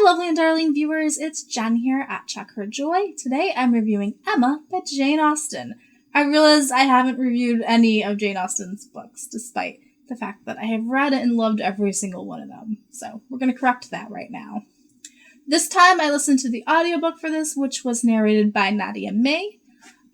lovely and darling viewers, it's Jen here at Check Her Joy. Today I'm reviewing Emma by Jane Austen. I realize I haven't reviewed any of Jane Austen's books, despite the fact that I have read and loved every single one of them. So we're going to correct that right now. This time I listened to the audiobook for this, which was narrated by Nadia May.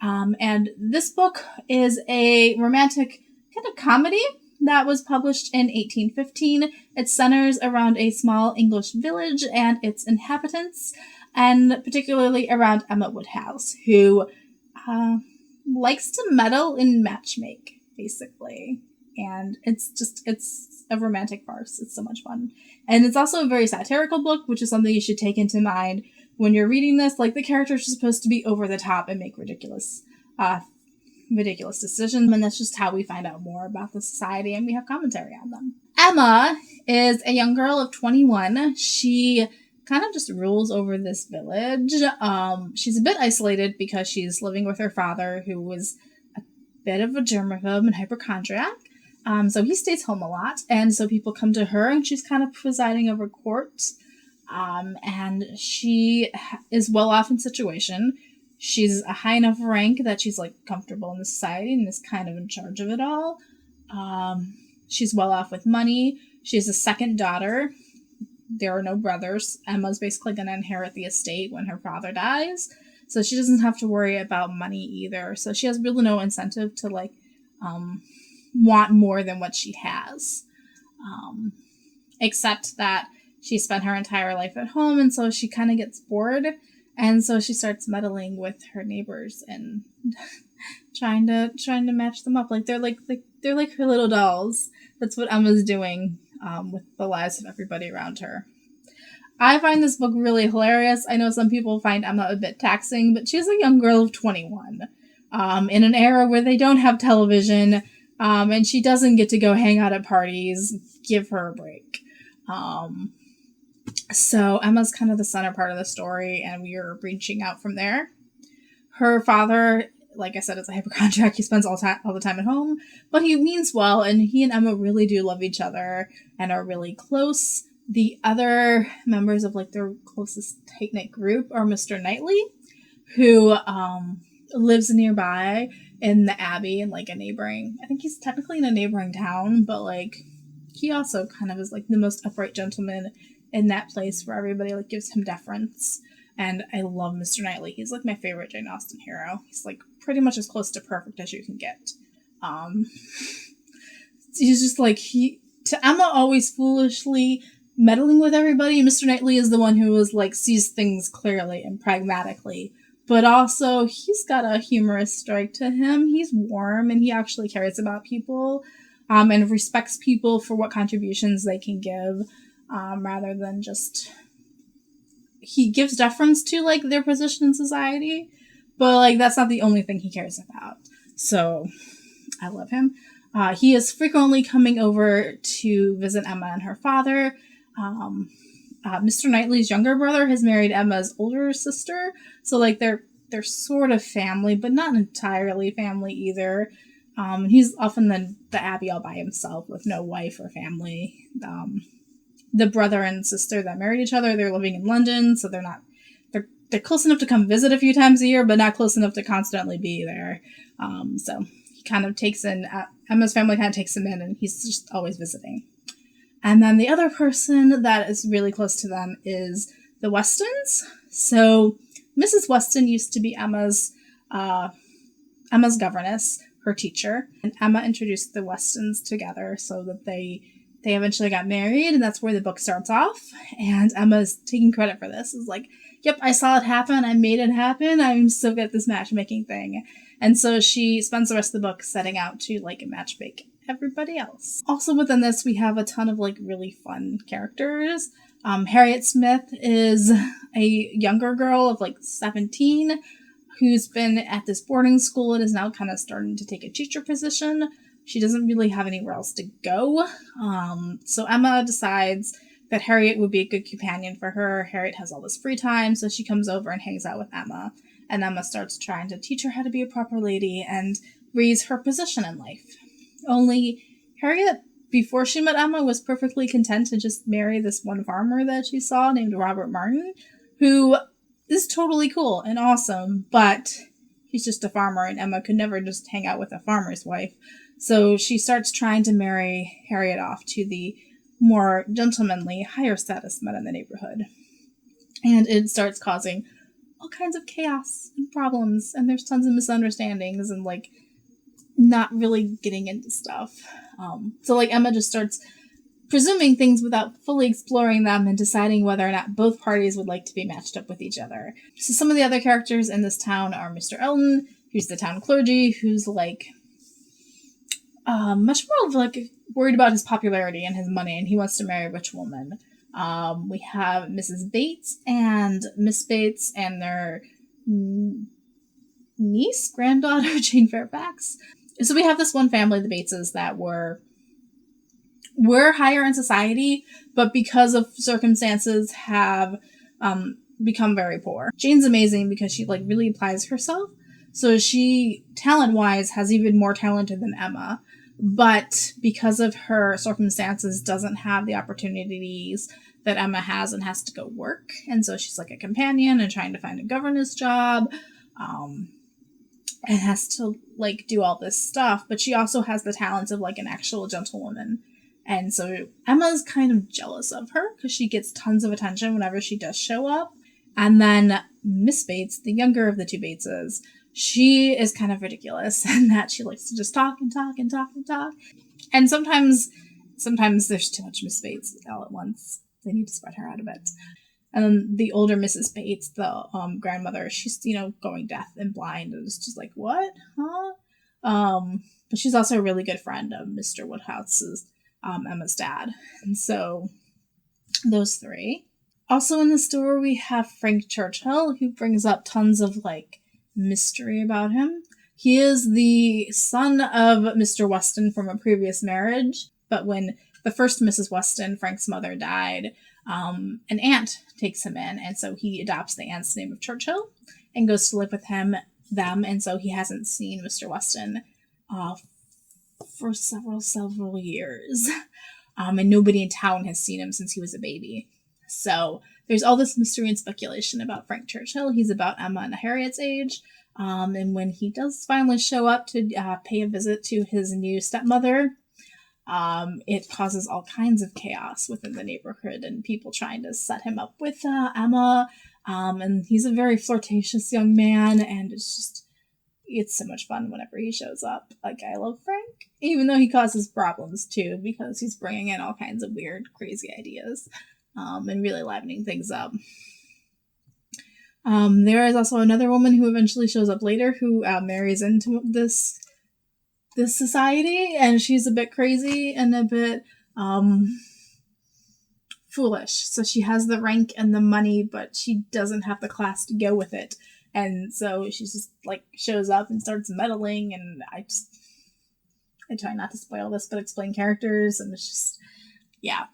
And this book is a romantic kind of comedy that was published in 1815. It centers around a small English village and its inhabitants, and particularly around Emma Woodhouse, who likes to meddle in matchmake, basically. And it's a romantic farce. It's so much fun. And it's also a very satirical book, which is something you should take into mind when you're reading this. Like, the characters are supposed to be over the top and make ridiculous decisions, and that's just how we find out more about the society, and we have commentary on them. Emma is a young girl of 21. She kind of just rules over this village. She's a bit isolated because she's living with her father, who was a bit of a germaphobe and hypochondriac. So he stays home a lot, and so people come to her, and she's kind of presiding over court. And she is well off in situation. She's a high enough rank that she's, like, comfortable in the society and is kind of in charge of it all. She's well off with money. She has a second daughter. There are no brothers. Emma's basically going to inherit the estate when her father dies. So she doesn't have to worry about money either. So she has really no incentive to, like, want more than what she has. Except that she spent her entire life at home, and so she kind of gets bored. And so she starts meddling with her neighbors and trying to match them up. Like, they're her little dolls. That's what Emma's doing with the lives of everybody around her. I find this book really hilarious. I know some people find Emma a bit taxing, but she's a young girl of 21 in an era where they don't have television, and she doesn't get to go hang out at parties. Give her a break. So Emma's kind of the center part of the story, and we are reaching out from there. Her father, like I said, is a hypochondriac. He spends all the time at home, but he means well, and he and Emma really do love each other and are really close. The other members of, like, their closest tight-knit group are Mr. Knightley, who lives nearby in the Abbey in, like, I think he's technically in a neighboring town, but, like, he also kind of is, like, the most upright gentleman in that place where everybody, like, gives him deference. And I love Mr. Knightley. He's, like, my favorite Jane Austen hero. He's, like, pretty much as close to perfect as you can get. He's just, like, to Emma always foolishly meddling with everybody, Mr. Knightley is the one who is, like, sees things clearly and pragmatically. But also, he's got a humorous strike to him. He's warm, and he actually cares about people, and respects people for what contributions they can give. Rather than just, he gives deference to, like, their position in society, but, like, that's not the only thing he cares about. So I love him. He is frequently coming over to visit Emma and her father. Mr. Knightley's younger brother has married Emma's older sister, so, like, they're sort of family, but not entirely family either. He's often in the Abbey all by himself with no wife or family. The brother and sister that married each other, they're living in London, so they're close enough to come visit a few times a year, but not close enough to constantly be there. So he kind of takes in, Emma's family kind of takes him in, and he's just always visiting. And then the other person that is really close to them is the Westons. So Mrs. Weston used to be Emma's governess, her teacher, and Emma introduced the Westons together so that they eventually got married, and that's where the book starts off. And Emma's taking credit for this. It's like, yep, I saw it happen. I made it happen. I'm so good at this matchmaking thing. And so she spends the rest of the book setting out to, like, matchmake everybody else. Also within this, we have a ton of, like, really fun characters. Harriet Smith is a younger girl of, like, 17 who's been at this boarding school and is now kind of starting to take a teacher position. She doesn't really have anywhere else to go. So Emma decides that Harriet would be a good companion for her. Harriet has all this free time, so she comes over and hangs out with Emma. And Emma starts trying to teach her how to be a proper lady and raise her position in life. Only Harriet before she met Emma, was perfectly content to just marry this one farmer that she saw named Robert Martin, who is totally cool and awesome, but he's just a farmer, and Emma could never just hang out with a farmer's wife. So she starts trying to marry Harriet off to the more gentlemanly, higher status men in the neighborhood. And it starts causing all kinds of chaos and problems, and there's tons of misunderstandings and, like, not really getting into stuff. So, like, Emma just starts presuming things without fully exploring them and deciding whether or not both parties would like to be matched up with each other. So some of the other characters in this town are Mr. Elton, who's the town clergy, who's, like, much more of, like, worried about his popularity and his money, and he wants to marry a rich woman. We have Mrs. Bates and Miss Bates and their niece, granddaughter, Jane Fairfax. So we have this one family, the Bateses, that were higher in society, but because of circumstances have become very poor. Jane's amazing because she, like, really applies herself. So she, talent-wise, has even more talented than Emma, but because of her circumstances doesn't have the opportunities that Emma has and has to go work. And so she's, like, a companion and trying to find a governess job, and has to, like, do all this stuff. But she also has the talents of, like, an actual gentlewoman. And so Emma's kind of jealous of her because she gets tons of attention whenever she does show up. And then Miss Bates, the younger of the two Bateses, she is kind of ridiculous in that she likes to just talk and talk and talk and talk. And sometimes there's too much Miss Bates all at once. They need to spread her out a bit. And then the older Mrs. Bates, the grandmother, she's, going deaf and blind. And it's just like, what? Huh? But she's also a really good friend of Mr. Woodhouse's, Emma's dad. And so those three. Also in the store, we have Frank Churchill, who brings up tons of, like, mystery about him. He is the son of Mr. Weston from a previous marriage, but when the first Mrs. Weston, Frank's mother, died, an aunt takes him in, and so he adopts the aunt's name of Churchill and goes to live with them, and so he hasn't seen Mr. Weston for several years. And nobody in town has seen him since he was a baby. So there's all this mystery and speculation about Frank Churchill. He's about Emma and Harriet's age. And when he does finally show up to pay a visit to his new stepmother, it causes all kinds of chaos within the neighborhood and people trying to set him up with Emma. And he's a very flirtatious young man, and it's so much fun whenever he shows up. Like, I love Frank, even though he causes problems too, because he's bringing in all kinds of weird, crazy ideas, and really livening things up. There is also another woman who eventually shows up later who marries into this society, and she's a bit crazy and a bit foolish. So she has the rank and the money, but she doesn't have the class to go with it. And so she just, like, shows up and starts meddling, and I try not to spoil this, but explain characters, and it's just, yeah.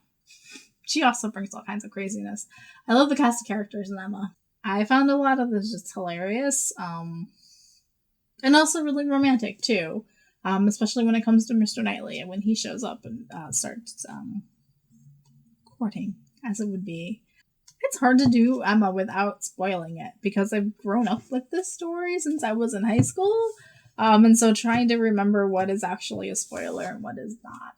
She also brings all kinds of craziness. I love the cast of characters in Emma. I found a lot of this just hilarious, and also really romantic, too. Especially when it comes to Mr. Knightley, and when he shows up and starts courting, as it would be. It's hard to do Emma without spoiling it, because I've grown up with this story since I was in high school. And so trying to remember what is actually a spoiler and what is not,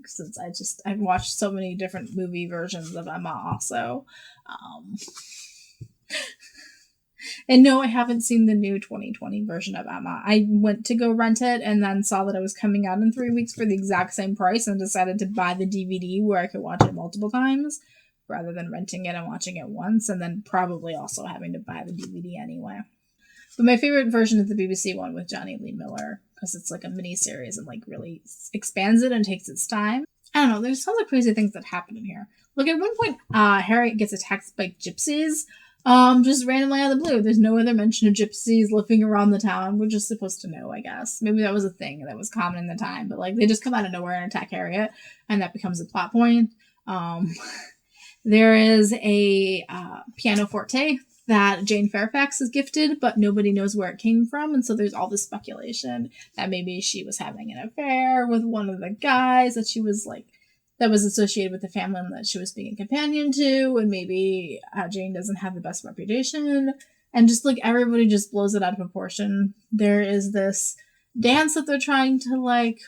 since I've watched so many different movie versions of Emma also. And no, I haven't seen the new 2020 version of Emma. I went to go rent it and then saw that it was coming out in 3 weeks for the exact same price and decided to buy the DVD where I could watch it multiple times rather than renting it and watching it once, and then probably also having to buy the DVD anyway. But my favorite version is the BBC one with Johnny Lee Miller, because it's like a mini-series and, like, really expands it and takes its time. I don't know, there's tons of crazy things that happen in here. Like, at one point, Harriet gets attacked by gypsies, just randomly out of the blue. There's no other mention of gypsies living around the town. We're just supposed to know, I guess. Maybe that was a thing that was common in the time, but, like, they just come out of nowhere and attack Harriet, and that becomes a plot point. There is a pianoforte that Jane Fairfax is gifted, but nobody knows where it came from. And so there's all this speculation that maybe she was having an affair with one of the guys that she was like, that was associated with the family that she was being a companion to. And maybe Jane doesn't have the best reputation. And just like everybody just blows it out of proportion. There is this dance that they're trying to like.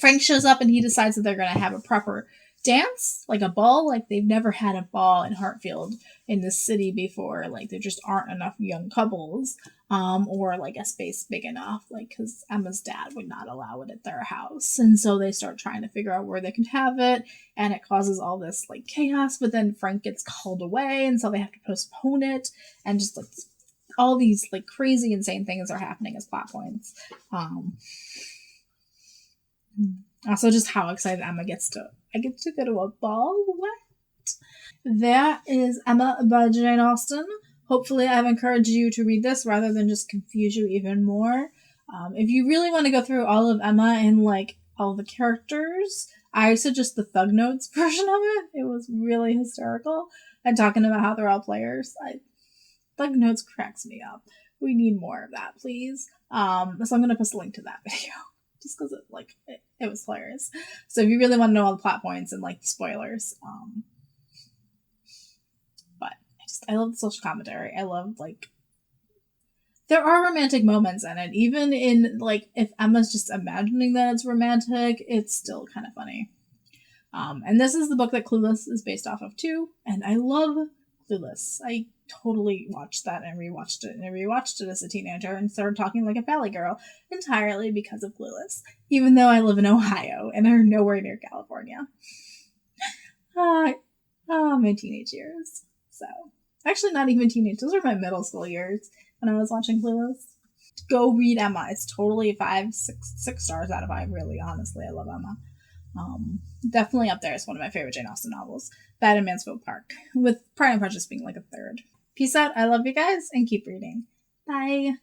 Frank shows up and he decides that they're going to have a proper dance, like a ball. Like they've never had a ball in Hartfield in this city before. Like there just aren't enough young couples, or like a space big enough. Like because Emma's dad would not allow it at their house, and so they start trying to figure out where they can have it, and it causes all this like chaos. But then Frank gets called away, and so they have to postpone it, and just like all these like crazy, insane things are happening as plot points. Also, just how excited Emma gets to. I get to go to a ball. What? That is Emma by Jane Austen. Hopefully, I've encouraged you to read this rather than just confuse you even more. If you really want to go through all of Emma and like all the characters, I suggest the Thug Notes version of it. It was really hysterical. And talking about how they're all players. Thug Notes cracks me up. We need more of that, please. So I'm going to post a link to that video. Just because it was hilarious. So if you really want to know all the plot points and like the spoilers, but I love the social commentary. I love like there are romantic moments in it, even in like if Emma's just imagining that it's romantic, it's still kind of funny. And this is the book that Clueless is based off of too, and I love Clueless. I totally watched that and rewatched it, and I rewatched it as a teenager and started talking like a Valley girl entirely because of Clueless, even though I live in Ohio and are nowhere near California. My teenage years. So, actually not even teenage, those are my middle school years when I was watching Clueless. Go read Emma. It's totally 6 stars out of 5, really, honestly. I love Emma. Definitely up there. It's one of my favorite Jane Austen novels. That and Mansfield Park, with Pride and Prejudice being like a third. Peace out. I love you guys, and keep reading. Bye.